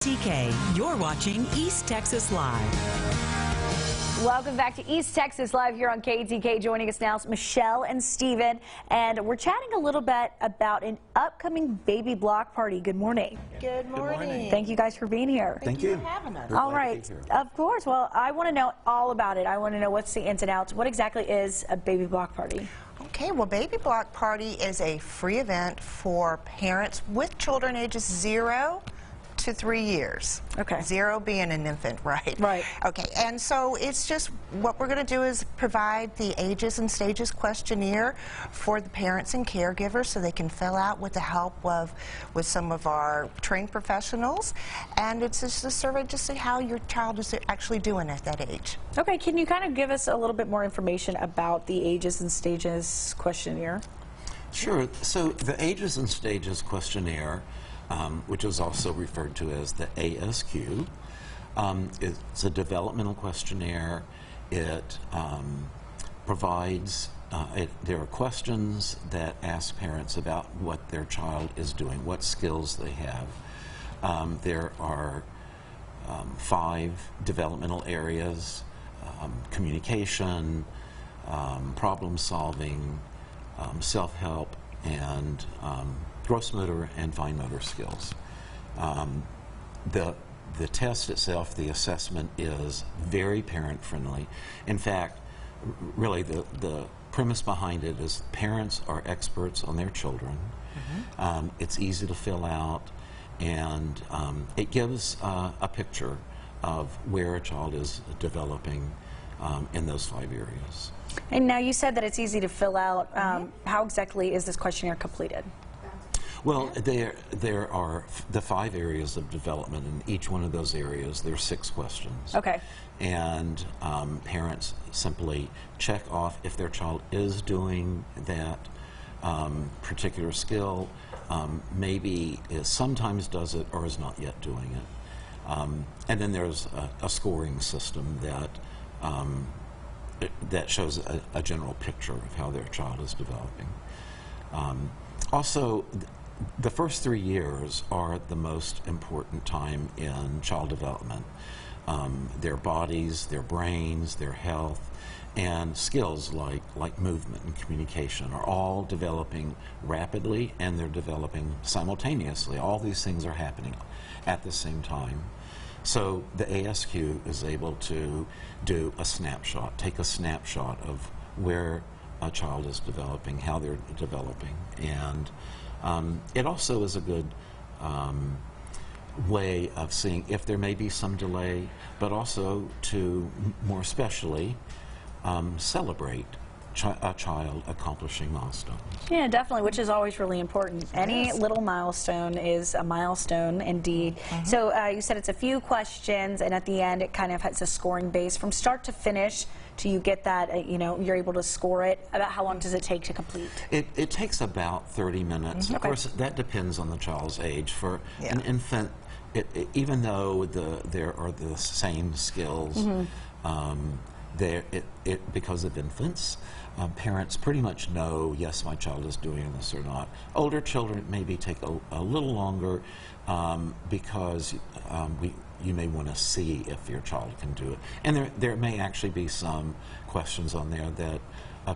TK, you're watching East Texas Live. Welcome back to East Texas Live here on KTK. Joining us now is Michelle and Steven, and we're chatting a little bit about an upcoming baby block party. Good morning. Good morning. Thank you guys for being here. Thank you for having us. All right, of course. Well, I want to know all about it. I want to know what's the ins and outs. What exactly is a baby block party? Okay, well, Baby Block Party is a free event for parents with children ages 0 to 3 years. Okay. 0 being an infant, right? Right. Okay, and so it's just what we're going to do is provide the ages and stages questionnaire for the parents and caregivers so they can fill out with the help of with some of our trained professionals, and it's just a survey just to see how your child is actually doing at that age. Okay, can you kind of give us a little bit more information about the ages and stages questionnaire? Sure. So the ages and stages questionnaire, which is also referred to as the ASQ. It's a developmental questionnaire. It provides, there are questions that ask parents about what their child is doing, what skills they have. There are 5 developmental areas: communication, problem solving, self-help, and gross motor and fine motor skills. The test itself, the assessment, is very parent friendly. In fact, really the premise behind it is parents are experts on their children. It's easy to fill out, and it gives a picture of where a child is developing in those 5 areas. And now you said that it's easy to fill out. How exactly is this questionnaire completed? Well, there are the 5 areas of development. In each one of those areas, there are 6 questions. Okay. And parents simply check off if their child is doing that particular skill, maybe sometimes does it or is not yet doing it. And then there's a scoring system that shows a general picture of how their child is developing. Also, the first 3 years are the most important time in child development. Their bodies, their brains, their health, and skills like movement and communication are all developing rapidly, and they're developing simultaneously. All these things are happening at the same time. So the ASQ is able to do a snapshot, take a snapshot of where a child is developing, how they're developing, and it also is a good way of seeing if there may be some delay, but also to more especially celebrate a child accomplishing milestones. Yeah, definitely, which is always really important. Any little milestone is a milestone indeed. So you said it's a few questions, and at the end it kind of has a scoring base from start to finish till you get that, you know, you're able to score it. About how long does it take to complete? It takes about 30 minutes. Of course, that depends on the child's age. For an infant, even though there are the same skills, because of infants, parents pretty much know, yes, my child is doing this or not. Older children maybe take a little longer because you may want to see if your child can do it. And there may actually be some questions on there that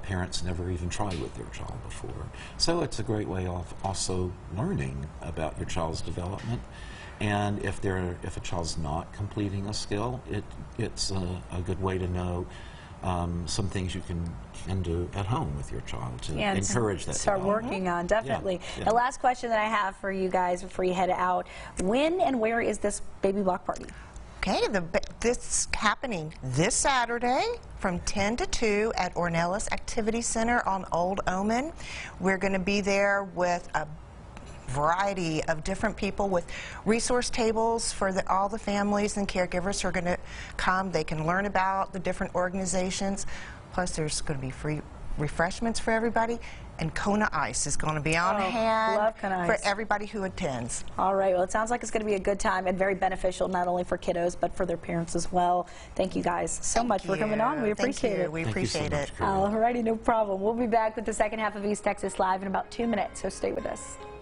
parents never even tried with their child before. So it's a great way of also learning about your child's development. And if a child's not completing a skill, it's a good way to know some things you can do at home with your child to encourage that. Start working on, definitely. Yeah. The last question that I have for you guys before you head out: when and where is this baby block party? Okay, this is happening this Saturday from 10 to 2 at Ornelas Activity Center on Old Omen. We're going to be there with a variety of different people with resource tables for all the families and caregivers who are going to come. They can learn about the different organizations. Plus, there's going to be free refreshments for everybody, and Kona Ice is going to be on hand for everybody who attends. All right, well, it sounds like it's going to be a good time and very beneficial, not only for kiddos, but for their parents as well. Thank you guys so much for coming on. We appreciate it. We appreciate it. All righty, no problem. We'll be back with the second half of East Texas Live in about 2 minutes, so stay with us.